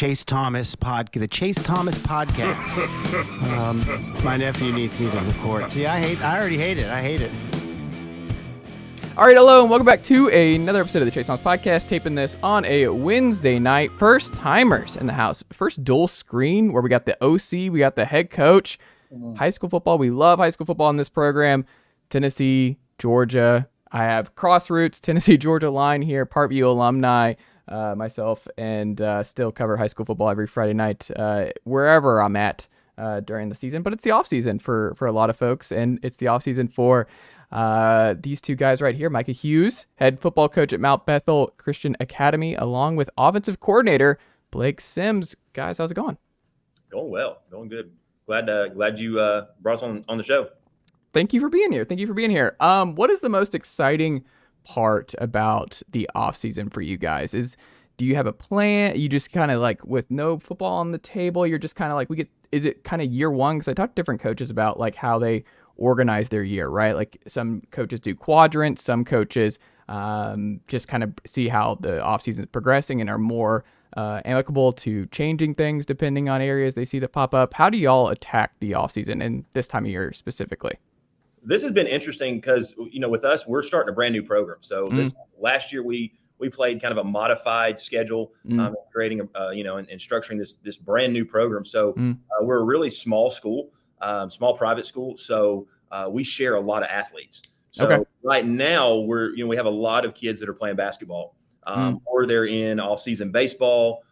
Chase Thomas podcast. My nephew needs me to record. See, I already hate it. I hate it. All right, hello, and welcome back to another episode of the Chase Thomas podcast. Taping this on a Wednesday night. First timers in the house. First dual screen where we got the OC, we got the head coach. High school football. We love high school football in this program. Tennessee, Georgia. I have Crossroots, Tennessee, Georgia line here. Parkview alumni. Myself, and still cover high school football every Friday night wherever I'm at during the season. But it's the off season for a lot of folks, and it's the off season for these two guys right here. Micah Hughes, head football coach at Mount Bethel Christian Academy, along with offensive coordinator Blake Sims. Guys, how's it going? Going well, going good. Glad you brought us on the show. Thank you for being here. What is the most exciting part about the off season for you guys? Do you have a plan? You just kind of like, with no football on the table, you're just kind of like, is it kind of year one? Because I talked to different coaches about like how they organize their year, right? Like some coaches do quadrants, some coaches just kind of see how the off season is progressing and are more amicable to changing things depending on areas they see that pop up. How do y'all attack the off season and this time of year specifically? This has been interesting because, with us, we're starting a brand new program. So this last year we played kind of a modified schedule, creating and structuring this brand new program. So we're a really small school, small private school. So we share a lot of athletes. So Right now we have a lot of kids that are playing basketball, or they're in all season baseball,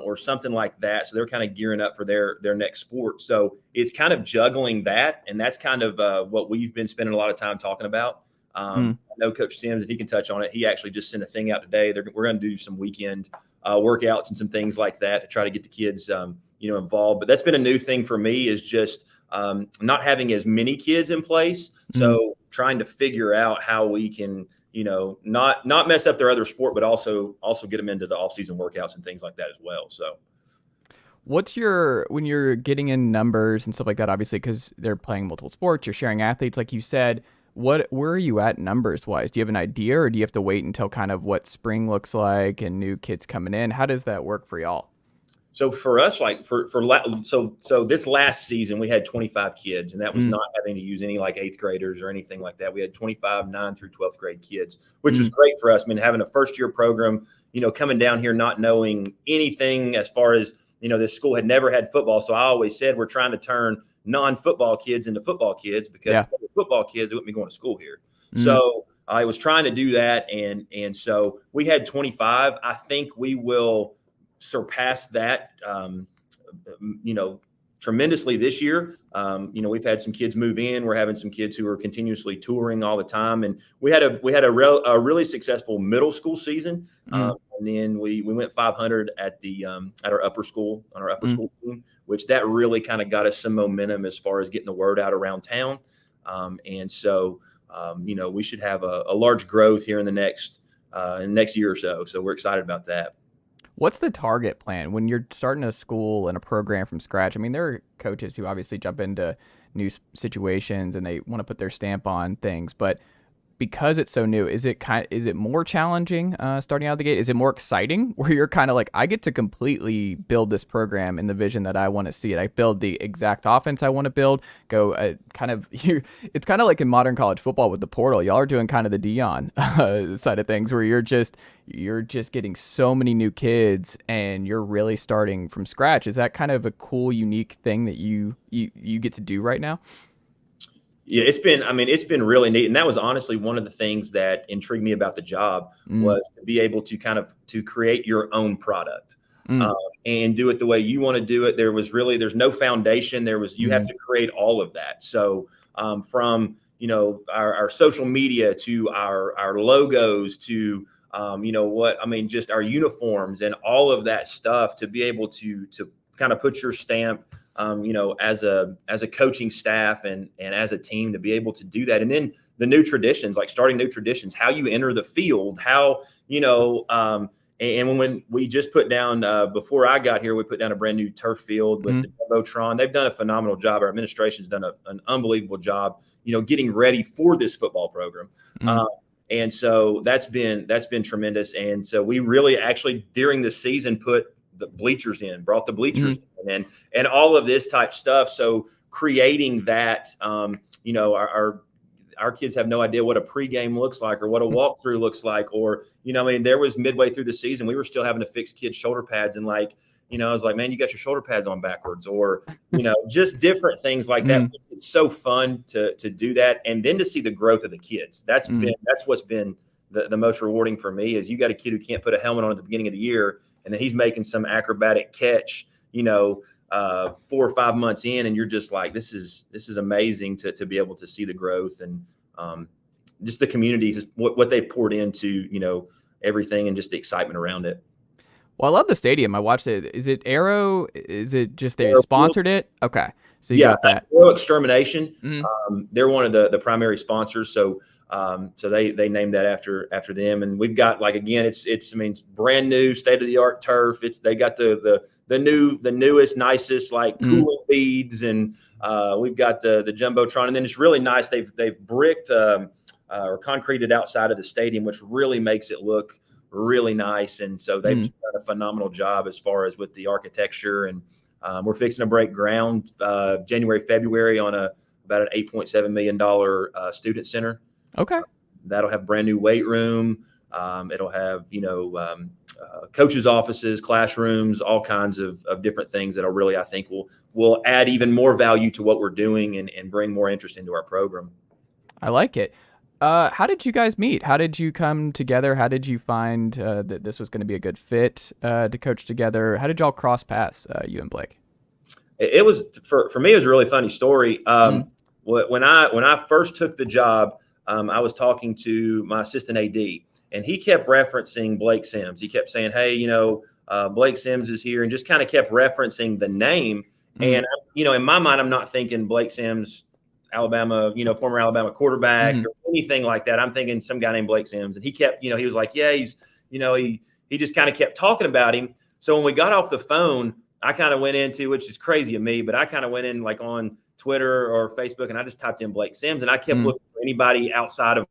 or something like that. So they're kind of gearing up for their next sport. So it's kind of juggling that. And that's kind of what we've been spending a lot of time talking about. I know Coach Sims, and he can touch on it. He actually just sent a thing out today. We're going to do some weekend workouts and some things like that to try to get the kids, involved. But that's been a new thing for me, is just not having as many kids in place. So trying to figure out how we can, not mess up their other sport, but also get them into the off-season workouts and things like that as well. So when you're getting in numbers and stuff like that, obviously, because they're playing multiple sports, you're sharing athletes, like you said, where are you at numbers wise? Do you have an idea, or do you have to wait until kind of what spring looks like and new kids coming in? How does that work for y'all? So for us, like so this last season, we had 25 kids, and that was not having to use any like eighth graders or anything like that. We had 25 9 through 12th grade kids, which was great for us. I mean, having a first year program, coming down here, not knowing anything as far as, this school had never had football. So I always said, we're trying to turn non-football kids into football kids, because if they were football kids, they wouldn't be going to school here. So I was trying to do that. And so we had 25. I think we will surpass that, tremendously this year. We've had some kids move in. We're having some kids who are continuously touring all the time, and we had a really successful middle school season. And then we went 500 at our upper school school team, which that really kind of got us some momentum as far as getting the word out around town. And so we should have a large growth here in the next year or so. So we're excited about that. What's the target plan when you're starting a school and a program from scratch? I mean, there are coaches who obviously jump into new situations and they want to put their stamp on things, but because it's so new, is it more challenging starting out of the gate? Is it more exciting where you're kind of like, I get to completely build this program in the vision that I want to see it? I build the exact offense I want to build. It's kind of like in modern college football with the portal. Y'all are doing kind of the Dion side of things, where you're just getting so many new kids and you're really starting from scratch. Is that kind of a cool, unique thing that you get to do right now? Yeah, it's been really neat. And that was honestly one of the things that intrigued me about the job, was to be able to create your own product and do it the way you want to do it. There's no foundation. You have to create all of that. So from, our social media to our logos to, just our uniforms and all of that stuff, to be able to kind of put your stamp, as a coaching staff and as a team, to be able to do that. And then the new traditions, like starting new traditions, how you enter the field, how, and when we just put down, before I got here, we put down a brand new turf field with the Jumbotron. They've done a phenomenal job. Our administration's done an unbelievable job, getting ready for this football program. And so that's been tremendous. And so we really actually during the season put the bleachers in, brought the bleachers in, and all of this type stuff. So creating that, our kids have no idea what a pregame looks like or what a walkthrough looks like. Or, there was midway through the season, we were still having to fix kids' shoulder pads. And I was like, man, you got your shoulder pads on backwards, or, just different things like that. It's so fun to do that. And then to see the growth of the kids. That's what's been the most rewarding for me, is you got a kid who can't put a helmet on at the beginning of the year, and then he's making some acrobatic catch, 4 or 5 months in, and you're just like, this is amazing to be able to see the growth, and just the communities, what they poured into, everything, and just the excitement around it. Well, I love the stadium. I watched it. Is it Arrow? Is it just they sponsored it? Okay. So you got that. Arrow Extermination. They're one of the primary sponsors. So they named that after them. And we've got, again, it's brand new, state of the art turf. They got the newest, nicest, cooling beads, and we've got the jumbotron. And then it's really nice. They've bricked or concreted outside of the stadium, which really makes it look really nice. And so they've just done a phenomenal job as far as with the architecture. And we're fixing to break ground January, February on about an $8.7 million student center. Okay. That'll have brand new weight room. It'll have, coaches' offices, classrooms, all kinds of different things that'll really, I think, will add even more value to what we're doing and bring more interest into our program. I like it. How did you guys meet? How did you come together? How did you find that this was going to be a good fit to coach together? How did y'all cross paths, you and Blake? It was, for me, it was a really funny story. When I first took the job, I was talking to my assistant AD, and he kept referencing Blake Sims. He kept saying, hey, Blake Sims is here, and just kind of kept referencing the name. And, in my mind, I'm not thinking Blake Sims, Alabama, former Alabama quarterback or anything like that. I'm thinking some guy named Blake Sims. And he kept, he was like, yeah, he's, he just kind of kept talking about him. So when we got off the phone, I kind of went into, which is crazy of me, but I kind of went in on Twitter or Facebook, and I just typed in Blake Sims, and I kept looking for anybody outside of,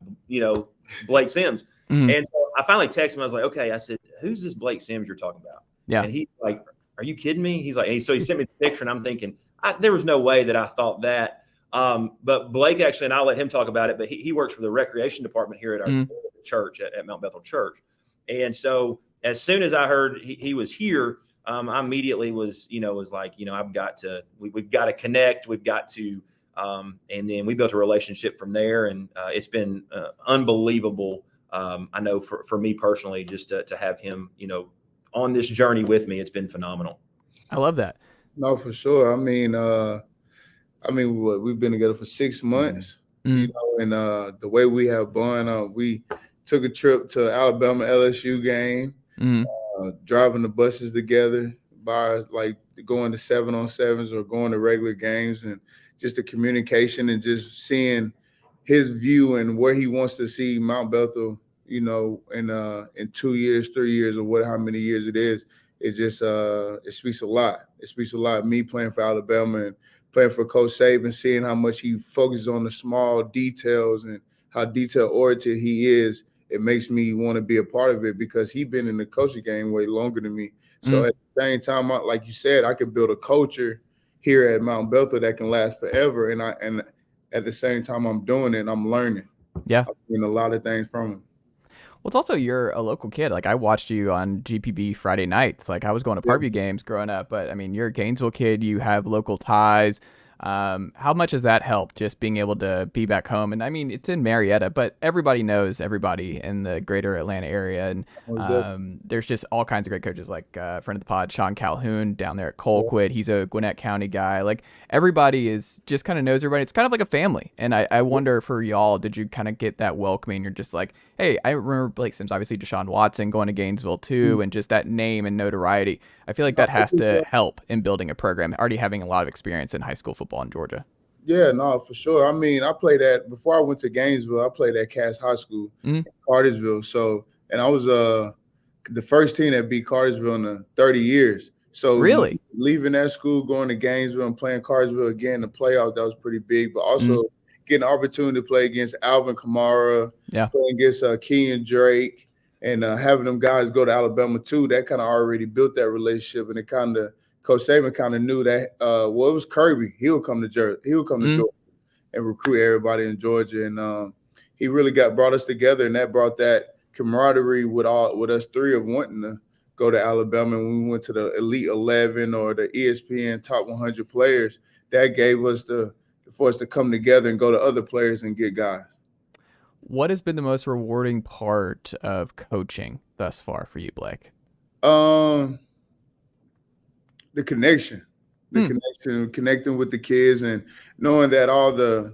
Blake Sims. And so I finally texted him. I was like, okay, I said, who's this Blake Sims you're talking about? Yeah. And he's like, are you kidding me? He's like, so he sent me the picture, and I'm thinking, there was no way that I thought that. But Blake actually, and I'll let him talk about it, but he works for the recreation department here at our church at Mount Bethel Church. And so as soon as I heard he was here, I immediately was like, we've got to connect. We've got to, and then we built a relationship from there. And it's been unbelievable. I know for me personally, just to have him, on this journey with me, it's been phenomenal. I love that. No, for sure. We've been together for 6 months, and the way we have gone, we took a trip to Alabama LSU game, driving the buses together, by going to 7-on-7s or going to regular games, and just the communication and just seeing his view and where he wants to see Mount Bethel, in 2 years, 3 years, or how many years it is. It just it speaks a lot. It speaks a lot. Me playing for Alabama and playing for Coach Saban, seeing how much he focuses on the small details and how detail-oriented he is, it makes me want to be a part of it, because he's been in the coaching game way longer than me. So at the same time, like you said, I could build a culture here at Mount Bethel that can last forever. And at the same time I'm doing it, I'm learning. Yeah. I'm learning a lot of things from him. Well, it's also, you're a local kid. I watched you on GPB Friday nights. I was going to Parkview games growing up, but you're a Gainesville kid. You have local ties. How much has that helped, just being able to be back home? And it's in Marietta, but everybody knows everybody in the greater Atlanta area. And there's just all kinds of great coaches, like a friend of the pod, Sean Calhoun down there at Colquitt. He's a Gwinnett County guy. Everybody is just kind of knows everybody. It's kind of like a family. And I wonder for y'all, did you kind of get that welcoming? You're just like, hey, I remember Blake Sims, obviously Deshaun Watson going to Gainesville too, and just that name and notoriety. I feel like that has to help in building a program, already having a lot of experience in high school football in Georgia. Yeah, no, for sure. I played before I went to Gainesville, I played at Cass High School in Cartersville. So, and I was the first team that beat Cartersville in 30 years. So really leaving that school, going to Gainesville and playing Cartersville again in the playoffs, that was pretty big. But also getting the opportunity to play against Alvin Kamara, playing against Kenyon Drake, And having them guys go to Alabama too, that kind of already built that relationship, and it kind of Coach Saban kind of knew that. It was Kirby. He'll come to Georgia. And recruit everybody in Georgia, and he really brought us together, and that brought that camaraderie with us three of wanting to go to Alabama. And when we went to the Elite 11 or the ESPN Top 100 players, that gave us for us to come together and go to other players and get guys. What has been the most rewarding part of coaching thus far for you, Blake? The connection. Connecting with the kids, and knowing that all the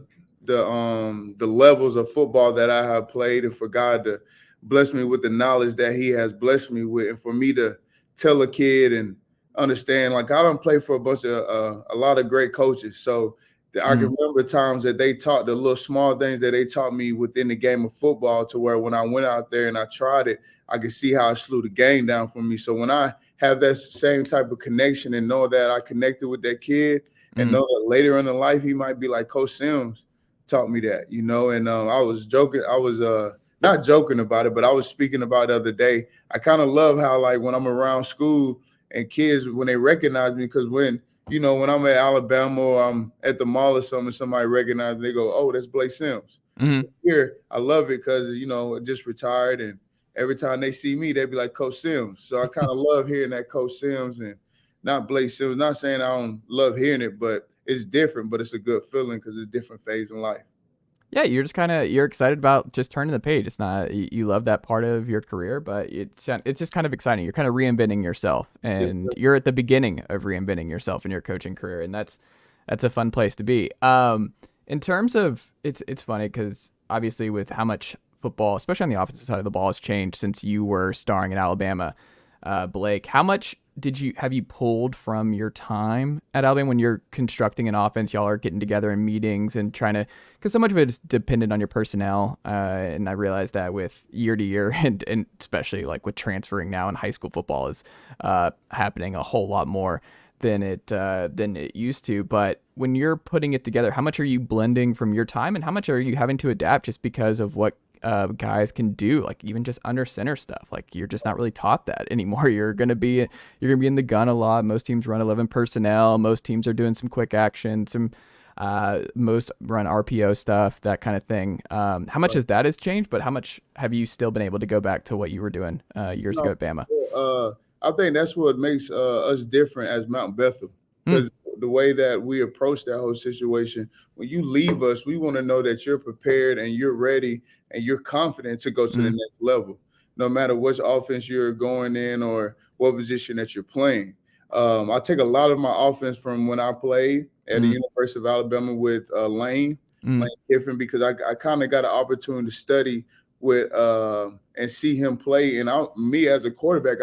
levels of football that I have played, and for God to bless me with the knowledge that He has blessed me with, and for me to tell a kid and understand, like, I don't play for a lot of great coaches, so I can remember times that they taught the little small things that they taught me within the game of football, to where when I went out there and I tried it, I could see how it slew the game down for me. So when I have that same type of connection and know that I connected with that kid, and know that later in the life he might be like Coach Sims taught me that, and I was joking. I was not joking about it, but I was speaking about it the other day. I kind of love how, like, when I'm around school and kids, when they recognize me, because when I'm at Alabama or I'm at the mall or something, somebody recognizes me, they go, "Oh, that's Blake Sims." Here, I love it because, I just retired, and every time they see me, they be like, Coach Sims. So I kind of love hearing that Coach Sims and not Blake Sims. Not saying I don't love hearing it, but it's different, but it's a good feeling because it's a different phase in life. Yeah, you're just you're excited about just turning the page. It's not, you love that part of your career, but it's just kind of exciting. You're kind of reinventing yourself, and you're at the beginning of reinventing yourself in your coaching career, and that's a fun place to be. In terms of, it's funny because obviously with how much football, especially on the offensive side of the ball, has changed since you were starring in Alabama. Blake, how much have you pulled from your time at Alabama when you're constructing an offense? Y'all are getting together in meetings and trying to, because so much of it is dependent on your personnel. And I realize that with year to year, and especially like with transferring now in high school football is happening a whole lot more than it used to. But when you're putting it together, how much are you blending from your time, and how much are you having to adapt just because of what guys can do, like even just under center stuff? Like, you're just not really taught that anymore. You're gonna be in the gun a lot. Most teams run 11 personnel. Most teams are doing some quick action. Most run RPO stuff, that kind of thing. How much has changed, but how much have you still been able to go back to what you were doing years ago at Bama? I think that's what makes us different as Mount Bethel, because the way that we approach that whole situation, when you leave us, we want to know that you're prepared and you're ready and you're confident to go to the next level, no matter which offense you're going in or what position that you're playing. I take a lot of my offense from when I played at the University of Alabama with Lane Kiffin, because I kind of got an opportunity to study with and see him play. And me as a quarterback,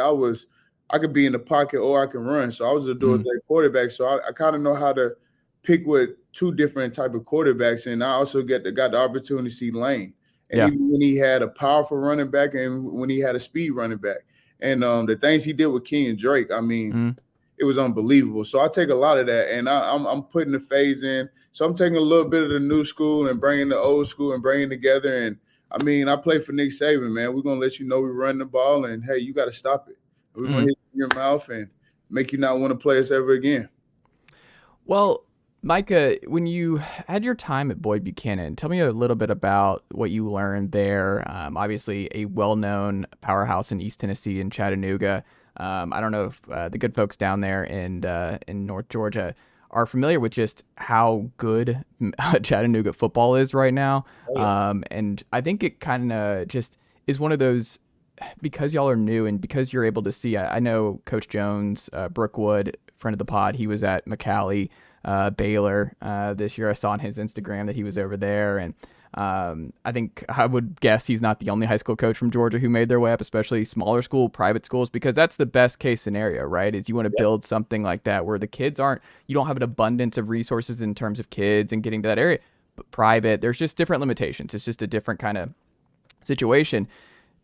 I could be in the pocket or I can run. So I was a dual-threat quarterback. So I kind of know how to pick with two different type of quarterbacks. And I also got the opportunity to see Lane. And even when he had a powerful running back and when he had a speed running back. And the things he did with Kenyon Drake, I mean, it was unbelievable. So I take a lot of that, and I'm putting the phase in. So I'm taking a little bit of the new school and bringing the old school and bringing it together. And, I mean, I play for Nick Saban, man. We're going to let you know we run the ball, and, hey, you got to stop it. We're going to hit you in your mouth and make you not want to play us ever again. Well, Micah, when you had your time at Boyd Buchanan, tell me a little bit about what you learned there. Obviously, a well-known powerhouse in East Tennessee and Chattanooga. I don't know if the good folks down there in North Georgia are familiar with just how good Chattanooga football is right now. Oh, yeah. And I think it kind of just is one of those, because y'all are new and because you're able to see. I know Coach Jones, Brookwood, friend of the pod, he was at McAllee, Baylor this year. I saw on his Instagram that he was over there, and I would guess he's not the only high school coach from Georgia who made their way up, especially smaller school, private schools, because that's the best case scenario, right? Is you want to build something like that where the kids you don't have an abundance of resources in terms of kids and getting to that area, but private, there's just different limitations. It's just a different kind of situation.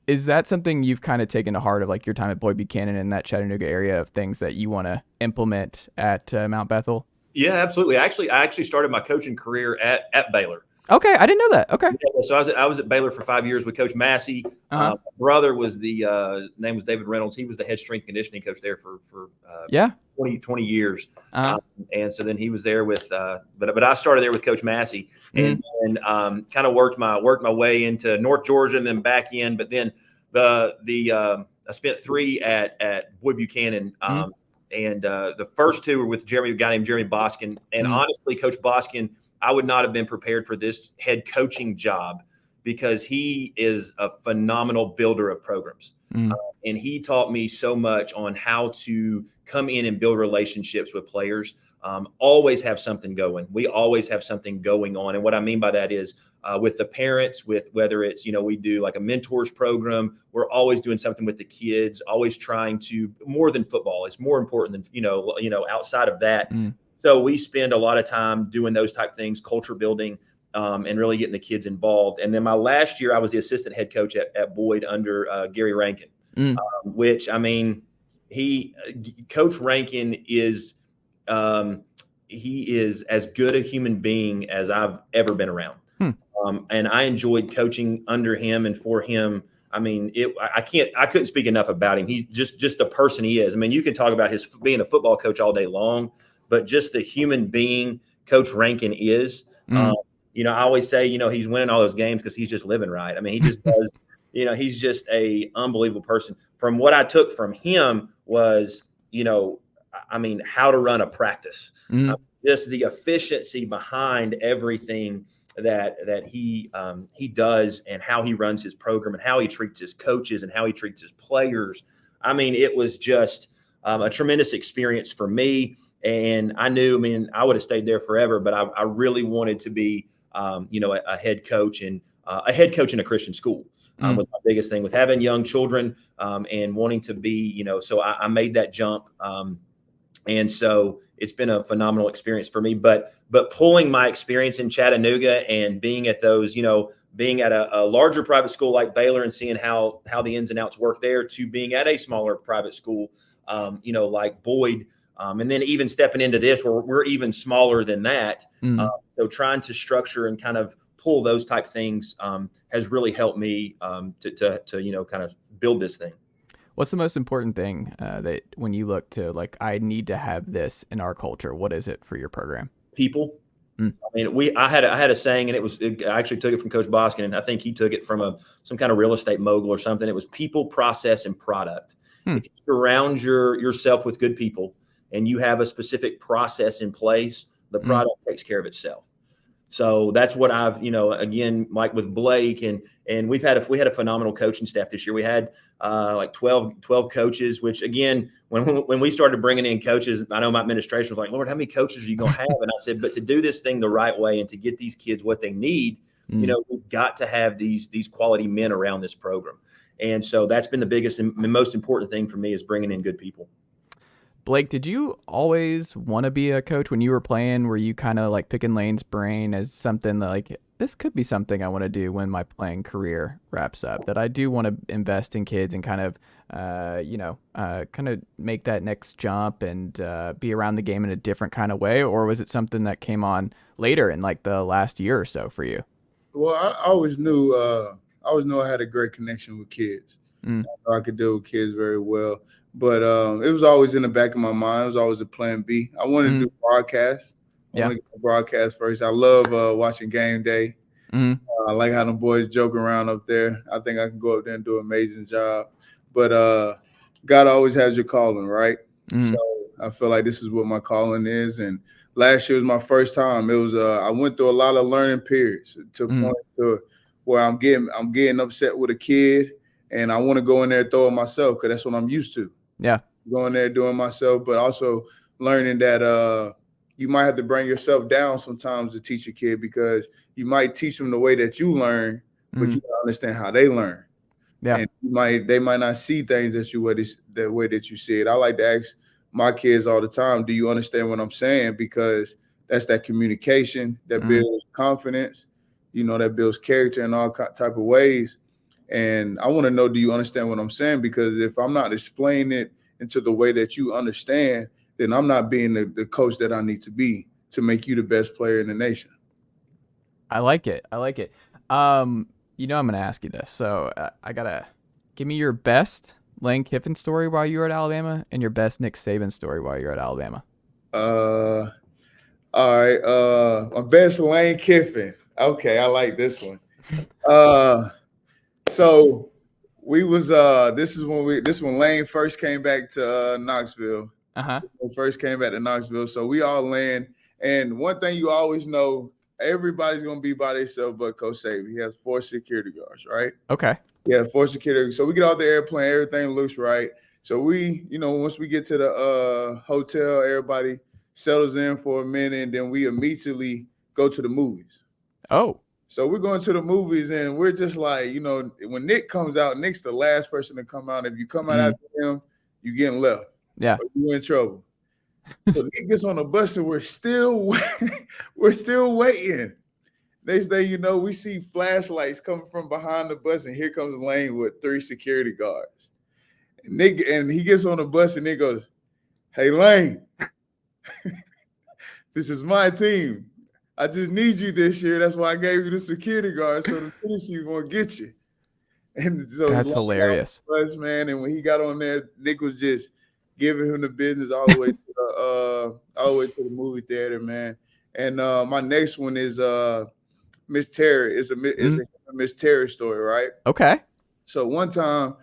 Is that something you've kind of taken to heart of, like your time at Boyd Buchanan in that Chattanooga area, of things that you want to implement at Mount Bethel? Yeah, absolutely. I actually started my coaching career at Baylor. Okay, I didn't know that. Okay. Yeah, so I was at Baylor for 5 years with Coach Massey. Uh-huh. My brother was name was David Reynolds. He was the head strength conditioning coach there for 20 years. Uh-huh. And so then he was there with but I started there with Coach Massey, and kind of worked my way into North Georgia and then back in. But then I spent 3 at Boyd Buchanan. And the first 2 were with a guy named Jeremy Boskin. And honestly, Coach Boskin, I would not have been prepared for this head coaching job because he is a phenomenal builder of programs. And he taught me so much on how to come in and build relationships with players. Always have something going. We always have something going on. And what I mean by that is with the parents, with whether it's, we do like a mentors program, we're always doing something with the kids, always trying to, more than football. It's more important than, outside of that. So we spend a lot of time doing those type of things, culture building, and really getting the kids involved. And then my last year, I was the assistant head coach at Boyd under Gary Rankin, which, Coach Rankin is he is as good a human being as I've ever been around. And I enjoyed coaching under him and for him. I couldn't speak enough about him. He's just the person he is. You can talk about his being a football coach all day long, but just the human being Coach Rankin is. I always say, he's winning all those games because he's just living right. He just does. He's just a unbelievable person. From what I took from him was, how to run a practice, just the efficiency behind everything that he does and how he runs his program and how he treats his coaches and how he treats his players. It was just a tremendous experience for me. And I knew, I would have stayed there forever, but I really wanted to be, a head coach and a head coach in a Christian school. Was my biggest thing with having young children and wanting to be, so I made that jump. And so it's been a phenomenal experience for me, but pulling my experience in Chattanooga and being at those, being at a larger private school like Baylor and seeing how the ins and outs work there to being at a smaller private school, like Boyd. And then even stepping into this where we're even smaller than that. So trying to structure and kind of pull those type things has really helped me to kind of build this thing. What's the most important thing that when you look to I need to have this in our culture? What is it for your program? People. I had a saying, and I actually took it from Coach Boskin, and I think he took it from some kind of real estate mogul or something. It was people, process, and product. If you surround yourself with good people and you have a specific process in place, the product takes care of itself. So that's what I've, again, like with Blake and we had a phenomenal coaching staff this year. We had 12 coaches, which again, when we started bringing in coaches, I know my administration was like, Lord, how many coaches are you going to have? And I said, but to do this thing the right way and to get these kids what they need, we've got to have these quality men around this program. And so that's been the biggest and most important thing for me is bringing in good people. Blake, did you always want to be a coach when you were playing? Were you kind of picking Lane's brain as something that this could be something I want to do when my playing career wraps up, that I do want to invest in kids and kind of, kind of make that next jump and be around the game in a different kind of way? Or was it something that came on later in the last year or so for you? Well, I always knew I had a great connection with kids. I could deal with kids very well. But it was always in the back of my mind. It was always a plan B. I wanted to do broadcast. I want to get the broadcast first. I love watching game day. I like how them boys joke around up there. I think I can go up there and do an amazing job. But God always has your calling, right? So I feel like this is what my calling is. And last year was my first time. It was I went through a lot of learning periods to the point to where I'm getting upset with a kid, and I want to go in there and throw it myself because that's what I'm used to. Yeah. Going there doing myself, but also learning that you might have to bring yourself down sometimes to teach a kid because you might teach them the way that you learn, but you don't understand how they learn. Yeah. And they might not see things the way that you see it. I like to ask my kids all the time, do you understand what I'm saying? Because that's that communication that builds confidence, that builds character in all type of ways. And I want to know, do you understand what I'm saying? Because if I'm not explaining it into the way that you understand, then I'm not being the coach that I need to be to make you the best player in the nation. I like it. I'm going to ask you this. So I got to give me your best Lane Kiffin story while you were at Alabama and your best Nick Saban story while you're at Alabama. All right. My best Lane Kiffin. Okay, I like this one. So we was this is when Lane first came back to Knoxville. First came back to Knoxville. So we all land. And one thing you always know, everybody's gonna be by themselves but Coach Saban. He has 4 security guards, right? Okay. Yeah, 4 security. So we get off the airplane, everything looks right. So we, once we get to the hotel, everybody settles in for a minute, and then we immediately go to the movies. Oh. So we're going to the movies, and we're just like, when Nick comes out, Nick's the last person to come out. If you come out after him, you're getting left. Yeah. Or you're in trouble. So Nick gets on the bus, and we're still waiting. Next day, we see flashlights coming from behind the bus, and here comes Lane with 3 security guards. And he gets on the bus, and Nick goes, "Hey, Lane, this is my team. I just need you this year. That's why I gave you the security guard, so the police won't get you." And so that's hilarious, bus, man. And when he got on there, Nick was just giving him the business all the way to the movie theater, man. And my next one is Miss Terry. It's a Miss Terry story, right? Okay. So one time,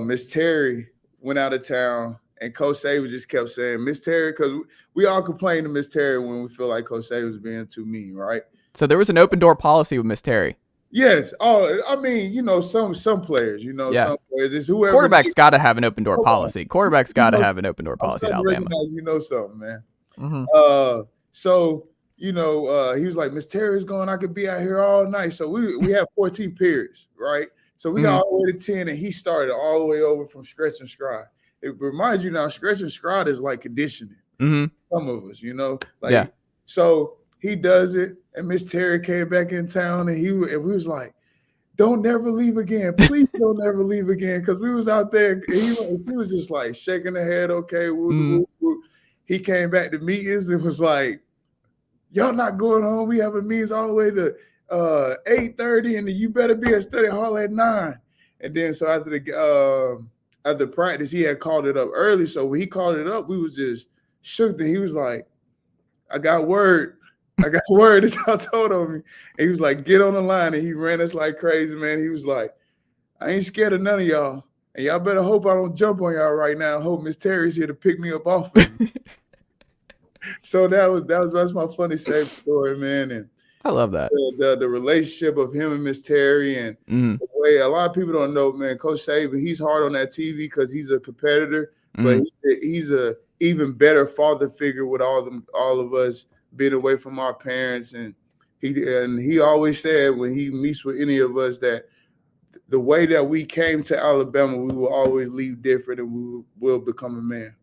Miss Terry went out of town, and Coach Saban just kept saying Miss Terry, because we all complain to Miss Terry when we feel like Coach Saban was being too mean, right? So there was an open door policy with Miss Terry. Yes. Oh, I mean, some players, some players, it's whoever. Quarterback's got to have an open door policy. Quarterback's got to have an open door policy at Alabama. Something, man. Mm-hmm. So he was like, Miss Terry's going, I could be out here all night. So we have 14 periods, right? So we got all the way to 10, and he started all the way over from stretch and stride. It reminds you now, stretch and stride is like conditioning. Mm-hmm. Some of us, So he does it, and Miss Terry came back in town, and we was like, "Don't never leave again, please don't never leave again," because we was out there. And he was just like shaking her head, okay. Woo, woo. He came back to meetings and was like, "Y'all not going home. We have a meetings all the way to 8:30, and you better be at study hall at 9." And then so after practice, he had called it up early. So when he called it up, we was just shook. And he was like, I got word. That's how I told him. And he was like, "Get on the line." And he ran us like crazy, man. He was like, "I ain't scared of none of y'all. And y'all better hope I don't jump on y'all right now. Hope Miss Terry's here to pick me up off of you." So that's my funny Saban story, man. And I love that. The relationship of him and Miss Terry, and the way a lot of people don't know, man, Coach Saban, he's hard on that TV because he's a competitor, but he's a even better father figure with all of us being away from our parents. And he always said when he meets with any of us that the way that we came to Alabama, we will always leave different, and we will become a man.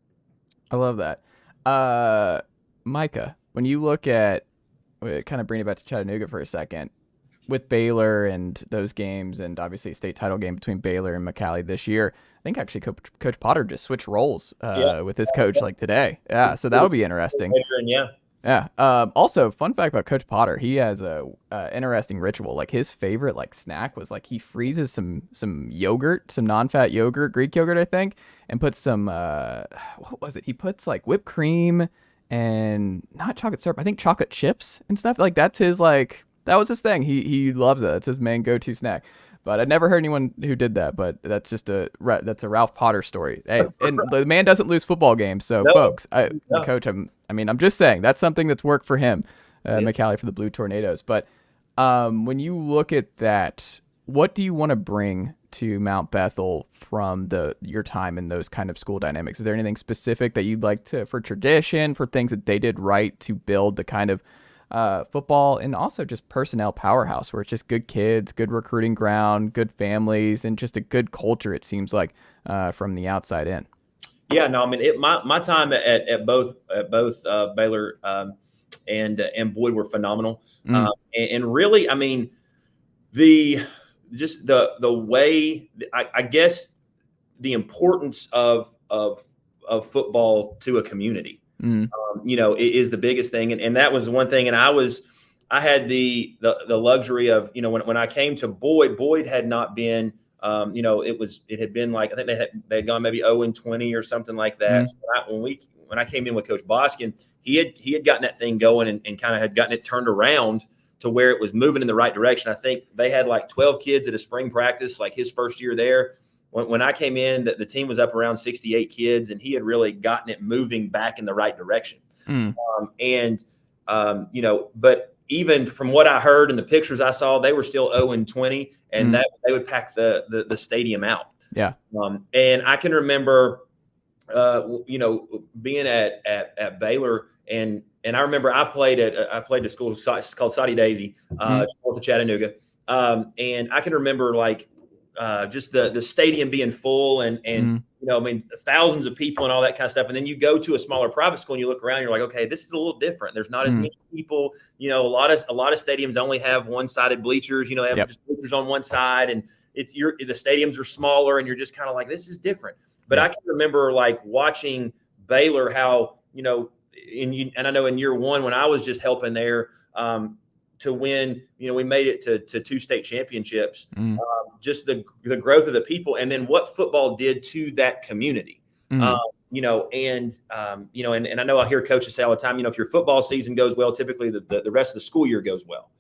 I love that. Micah, when you look at, kind of bring it back to Chattanooga for a second, with Baylor and those games, and obviously a state title game between Baylor and McCallie this year, I think actually Coach Potter just switched roles with his coach like today. Yeah, so that'll be interesting. Yeah. Also, fun fact about Coach Potter, he has a interesting ritual. Like his favorite snack was he freezes some yogurt, some non-fat yogurt, Greek yogurt, I think, and puts some what was it? He puts whipped cream and not chocolate syrup, I think chocolate chips and stuff. That's his that was his thing. He loves it. That's his main go-to snack. But I'd never heard anyone who did that. But that's just that's a Ralph Potter story. Hey, and the man doesn't lose football games. So folks, Coach, I'm just saying that's something that's worked for him, McCallie for the Blue Tornadoes. But when you look at that, what do you want to bring to Mount Bethel from your time in those kind of school dynamics? Is there anything specific that you'd like to, for tradition, for things that they did right to build the kind of football and also just personnel powerhouse where it's just good kids, good recruiting ground, good families, and just a good culture, it seems like, from the outside in? Yeah, no, I mean, my time at both Baylor and Boyd were phenomenal. And really, I mean, the way, I guess, the importance of football to a community, is the biggest thing. And that was one thing. And I was I had the luxury of, when I came to Boyd had not been, it had been like, I think they had gone maybe 0-20 or something like that. Mm-hmm. So when I came in with Coach Boskin, he had gotten that thing going and kind of had gotten it turned around to where it was moving in the right direction. I think they had like 12 kids at a spring practice, like his first year there. When I came in, the team was up around 68 kids, and he had really gotten it moving back in the right direction. But even from what I heard and the pictures I saw, they were still 0-20, and that they would pack the stadium out. Yeah. And I can remember, being at Baylor, and I remember I played at a school called Soddy Daisy, north of Chattanooga, and I can remember like just the stadium being full and thousands of people and all that kind of stuff. And then you go to a smaller private school and you look around and you're like, okay, this is a little different. There's not as many people. A lot of stadiums only have one-sided bleachers. They have just bleachers on one side, and the stadiums are smaller, and you're just kind of like, this is different. But I can remember like watching Baylor, how and I know in year one when I was just helping there to win, we made it to 2 state championships. Just the growth of the people, and then what football did to that community. And I know I hear coaches say all the time, if your football season goes well, typically the rest of the school year goes well.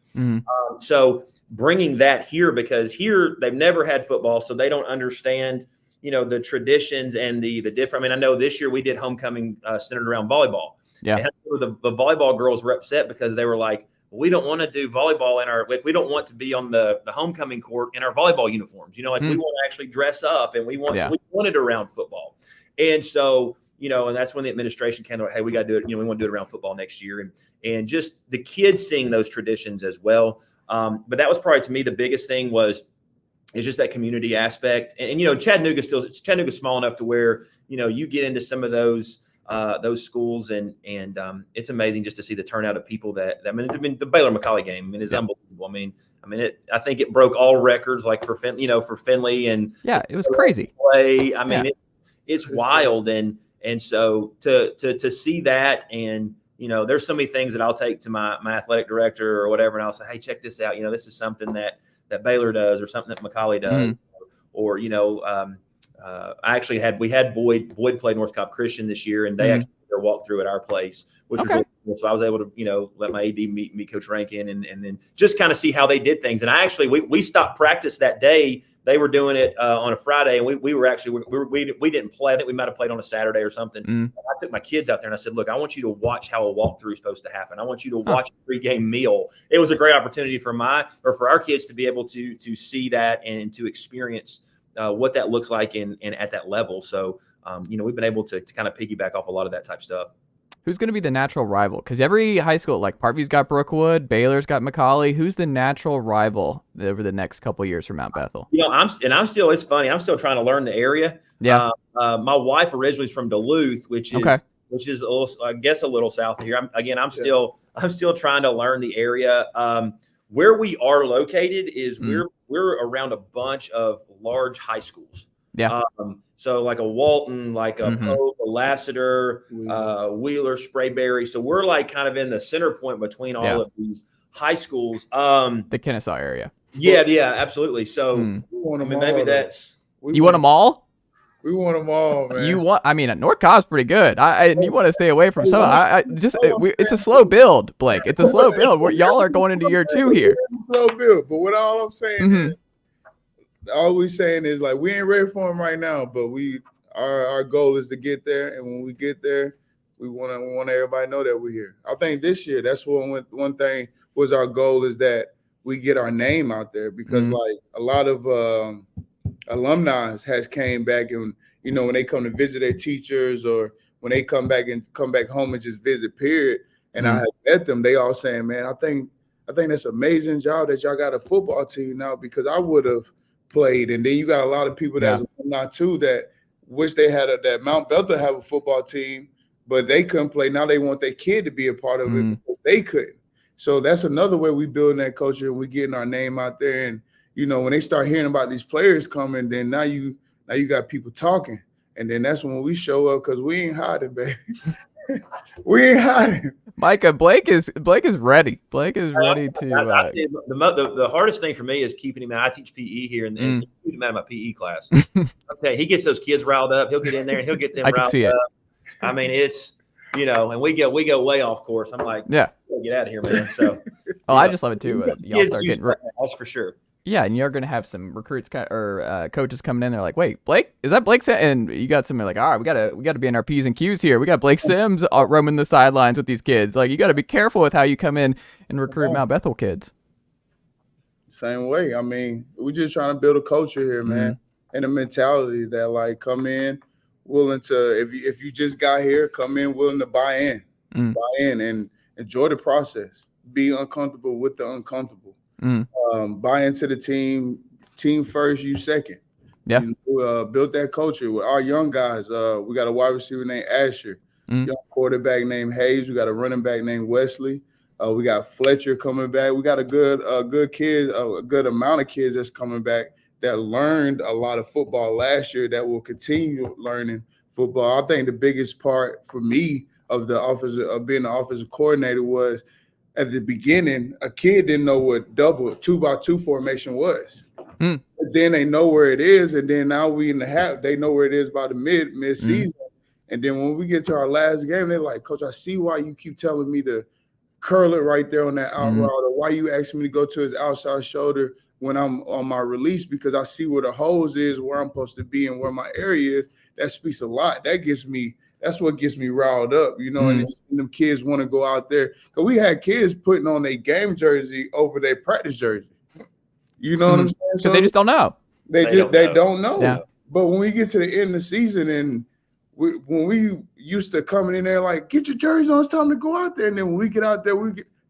So bringing that here, because here they've never had football, so they don't understand the traditions and the different. I mean, I know this year we did homecoming centered around volleyball. Yeah, and the volleyball girls were upset because they were like, we don't want to do volleyball we don't want to be on the homecoming court in our volleyball uniforms. We want to actually dress up, and we wanted around football. And so, and that's when the administration came like, hey, we got to do it. We want to do it around football next year. And just the kids seeing those traditions as well. But that was probably, to me, the biggest thing is just that community aspect. And Chattanooga's small enough to where, you get into some of those schools and it's amazing just to see the turnout of people the Baylor McCallie game, is unbelievable. I think it broke all records, like for Finley, and it was crazy. It's wild. And so to see that, and there's so many things that I'll take to my athletic director or whatever, and I'll say, hey, check this out. This is something that Baylor does, or something that McCallie does, or we had Boyd played North Cobb Christian this year, and they actually did their walkthrough at our place, which was really cool. So I was able to, let my AD meet Coach Rankin and then just kind of see how they did things. And I actually, we stopped practice that day. They were doing it on a Friday, and we didn't play. I think we might've played on a Saturday or something. I took my kids out there and I said, look, I want you to watch how a walkthrough is supposed to happen. I want you to watch a pregame meal. It was a great opportunity for our kids to be able to see that and to experience what that looks like and at that level. So, we've been able to kind of piggyback off a lot of that type stuff. Who's going to be the natural rival? Because every high school, like Parkview's got Brookwood, Baylor's got McCallie. Who's the natural rival over the next couple of years for Mount Bethel? It's funny. I'm still trying to learn the area. Yeah. My wife originally is from Duluth, which is a little, I guess, a little south of here. I'm still trying to learn the area. Where we are located is we're around a bunch of large high schools. Yeah. So like a Walton, like a Pope, a Lassiter, Wheeler, Sprayberry. So we're like kind of in the center point between all of these high schools. The Kennesaw area. Yeah, absolutely. So maybe that's. You want them all? We want them all, man. North Cobb's pretty good. You want to stay away from some. It's a slow build, Blake. It's a slow build. Y'all are going into year 2 here. It's a slow build, but what all I'm saying is, all we saying is like we ain't ready for them right now, but our goal is to get there, and when we get there, we want everybody to know that we're here. I think this year that's one thing was our goal, is that we get our name out there, because like a lot of alumni has came back, and when they come to visit their teachers, or when they come back home and just visit, period. And I have met them, they all saying, man, I think that's an amazing job that y'all got a football team now, because I would have played. And then you got a lot of people that's alumni too that wish they had that Mount Bethel have a football team, but they couldn't play. Now they want their kid to be a part of it, but they couldn't. So that's another way we building that culture, and we getting our name out there. And when they start hearing about these players coming, then now you got people talking, and then that's when we show up, because we ain't hiding, baby. We ain't hiding. Micah, Blake is ready. Blake is ready to. I tell you, the hardest thing for me is keeping him out. I teach PE here, and keeping him out of my PE class. Okay, he gets those kids riled up. He'll get in there and he'll get them riled up. I mean, it's and we go way off course. I'm like, get out of here, man. So, I just love it too. Y'all start getting that's for sure. Yeah, and you're going to have some recruits or coaches coming in. They're like, "Wait, Blake? Is that Blake?" And you got somebody like, "All right, we got to be in our P's and Q's here. We got Blake Sims roaming the sidelines with these kids. Like, you got to be careful with how you come in and recruit Mount Bethel kids." Same way. I mean, we're just trying to build a culture here, man, and a mentality that like come in willing to. If you just got here, come in willing to buy in and enjoy the process. Be uncomfortable with the uncomfortable. Buy into the team first, you second. Yeah. Built that culture with our young guys. We got a wide receiver named Asher, young quarterback named Hayes. We got a running back named Wesley. We got Fletcher coming back. We got a good amount of kids that's coming back that learned a lot of football last year that will continue learning football. I think the biggest part for me of being the offensive coordinator was at the beginning, a kid didn't know what double 2x2 formation was. But then they know where it is, and then now we in the half, they know where it is by the mid-season. And then when we get to our last game, they're like, "Coach, I see why you keep telling me to curl it right there on that out route, or why you asking me to go to his outside shoulder when I'm on my release, because I see where the holes is, where I'm supposed to be, and where my area is." That speaks a lot. That's what gets me riled up, and them kids want to go out there. Because we had kids putting on their game jersey over their practice jersey. You know what I'm saying? So they just don't know. They don't know. Yeah. But when we get to the end of the season and when we used to coming in there like, "Get your jersey on, it's time to go out there." And then when we get out there,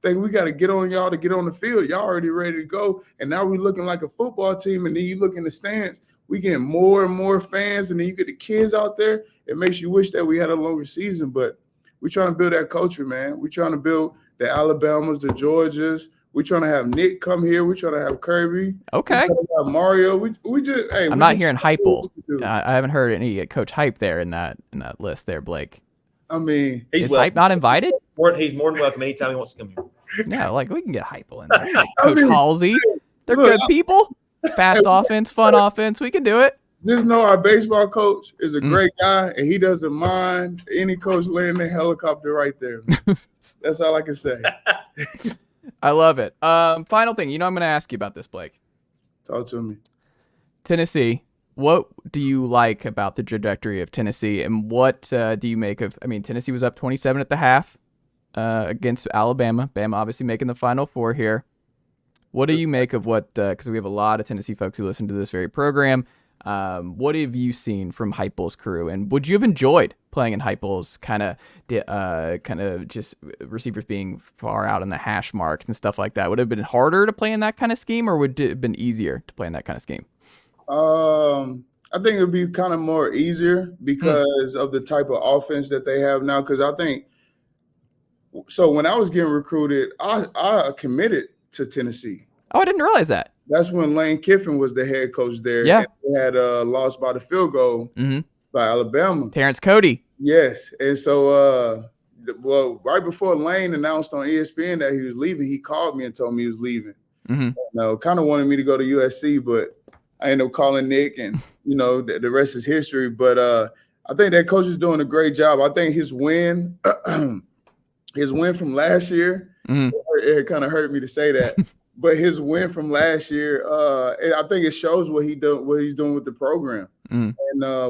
think we got to get on y'all to get on the field. Y'all already ready to go. And now we looking like a football team. And then you look in the stands, we getting more and more fans. And then you get the kids out there. It makes you wish that we had a longer season, but we're trying to build that culture, man. We're trying to build the Alabamas, the Georgias. We're trying to have Nick come here. We're trying to have Kirby. Okay. We're trying to have Mario. We just. Hey, I'm not hearing Heupel. I haven't heard any Coach Hype there in that list there, Blake. I mean, is Hype not invited? He's more than welcome anytime he wants to come here. Yeah, like we can get Heupel in there. Like Coach Halsey. They're good people. Fast offense, fun offense. We can do it. Just know our baseball coach is a great guy, and he doesn't mind any coach landing a helicopter right there. That's all I can say. I love it. Final thing. I'm going to ask you about this, Blake. Talk to me. Tennessee. What do you like about the trajectory of Tennessee, and what do you make of? I mean, Tennessee was up 27 at the half against Alabama. Bama obviously making the Final Four here. What do you make of what? Because we have a lot of Tennessee folks who listen to this very program. What have you seen from Heupel's crew, and would you have enjoyed playing in Heupel's kind of just receivers being far out in the hash marks and stuff like that? Would it have been harder to play in that kind of scheme, or would it have been easier to play in that kind of scheme? I think it would be kind of more easier because of the type of offense that they have now. Because I think so. When I was getting recruited, I committed to Tennessee. Oh, I didn't realize that. That's when Lane Kiffin was the head coach there. Yeah. And they had lost by the field goal by Alabama. Terrence Cody. Yes. And so, right before Lane announced on ESPN that he was leaving, he called me and told me he was leaving. Kind of wanted me to go to USC, but I ended up calling Nick, and, the rest is history. But I think that coach is doing a great job. I think his win from last year, it kind of hurt me to say that. But his win from last year, I think it shows what he's doing with the program and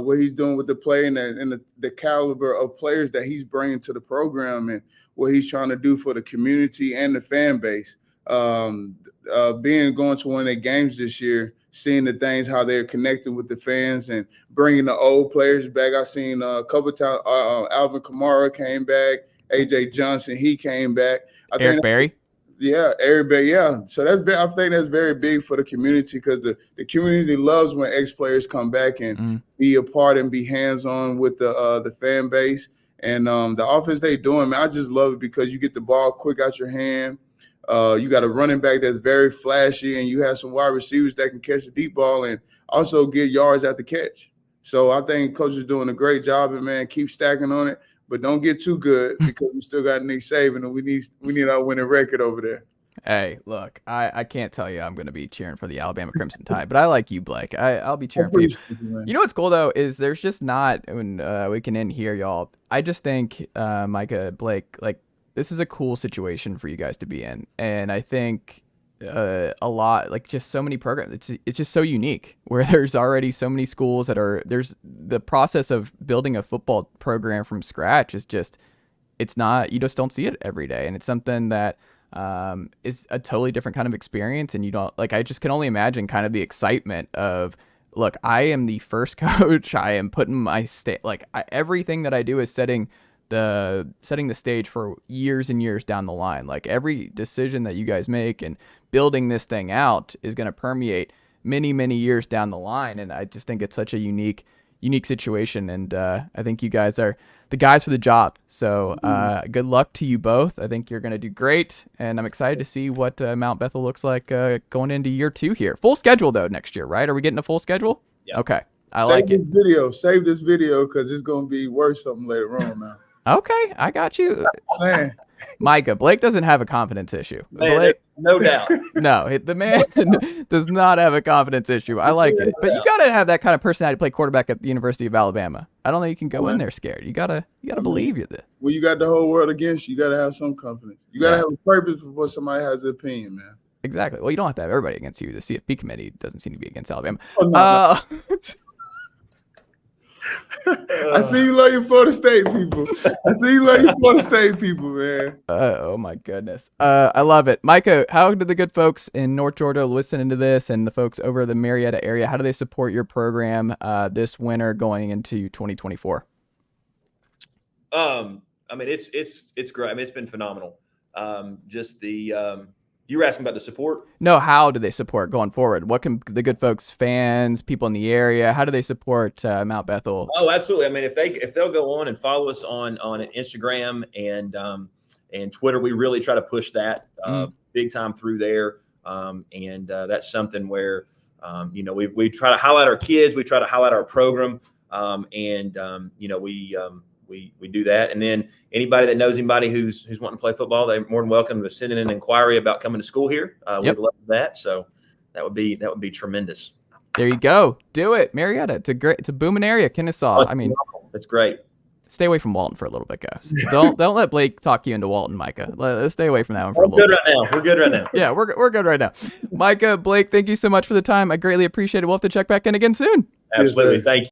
what he's doing with the play and the caliber of players that he's bringing to the program and what he's trying to do for the community and the fan base. Going to one of their games this year, seeing the things, how they're connecting with the fans and bringing the old players back. I seen a couple of times Alvin Kamara came back, AJ Johnson, he came back. Eric Berry. Yeah, everybody. Yeah, so I think that's very big for the community because the community loves when ex-players come back and be a part and be hands-on with the fan base and the offense they doing. Man, I just love it because you get the ball quick out your hand. You got a running back that's very flashy, and you have some wide receivers that can catch the deep ball and also get yards at the catch. So I think coach is doing a great job, and man, keep stacking on it. but don't get too good because we still got Nick Saban and we need our winning record over there. Hey, look, I can't tell you I'm going to be cheering for the Alabama Crimson Tide, but I like you, Blake. I'll be cheering for you. You know what's cool, though, is there's just not, when we can end here, y'all, I just think, Micah, Blake, like, this is a cool situation for you guys to be in. And I think a lot, like, just so many programs, it's just so unique where there's already so many schools there's the process of building a football program from scratch is just, you just don't see it every day. And it's something that is a totally different kind of experience. And you don't, like, I just can only imagine kind of the excitement of, look, I am the first coach. I am putting my everything that I do is setting the stage for years and years down the line. Like, every decision that you guys make and building this thing out is going to permeate many, many years down the line. And I just think it's such a unique situation. And I think you guys are the guys for the job. So good luck to you both. I think you're going to do great. And I'm excited to see what Mount Bethel looks like going into year 2 here. Full schedule, though, next year, right? Are we getting a full schedule? Yeah. Okay. Save this video because it's going to be worth something later on now. Okay. I got you. Micah, Blake doesn't have a confidence issue. Man, no doubt. No, the man does not have a confidence issue. I like it. But you got to have that kind of personality to play quarterback at the University of Alabama. I don't think you can go in there scared. You got to believe you there. When you got the whole world against you, you got to have some confidence. You got to have a purpose before somebody has an opinion, man. Exactly. Well, you don't have to have everybody against you. The CFP committee doesn't seem to be against Alabama. Oh, no. I see you love your Florida State people. Man. Oh my goodness. I love it. Micah, how do the good folks in North Georgia listening to this and the folks over the Marietta area, how do they support your program this winter going into 2024? I mean, it's great. I mean, it's been phenomenal. Just the you were asking about the support? No, how do they support going forward? What can the good folks, fans, people in the area, how do they support Mount Bethel? Oh, absolutely. I mean, if they'll go on and follow us on Instagram and Twitter, we really try to push that big time through there. And that's something where we try to highlight our kids, we try to highlight our program, we do that. And then anybody that knows anybody who's wanting to play football, they're more than welcome to send in an inquiry about coming to school here. We'd love that. So that would be tremendous. There you go. Do it. Marietta. It's a booming area. Kennesaw. It's great. Stay away from Walton for a little bit, guys. Don't let Blake talk you into Walton, Micah. Let's stay away from that one for a little bit. We're good right now. Yeah, we're good right now. Micah, Blake, thank you so much for the time. I greatly appreciate it. We'll have to check back in again soon. Absolutely. Thank you.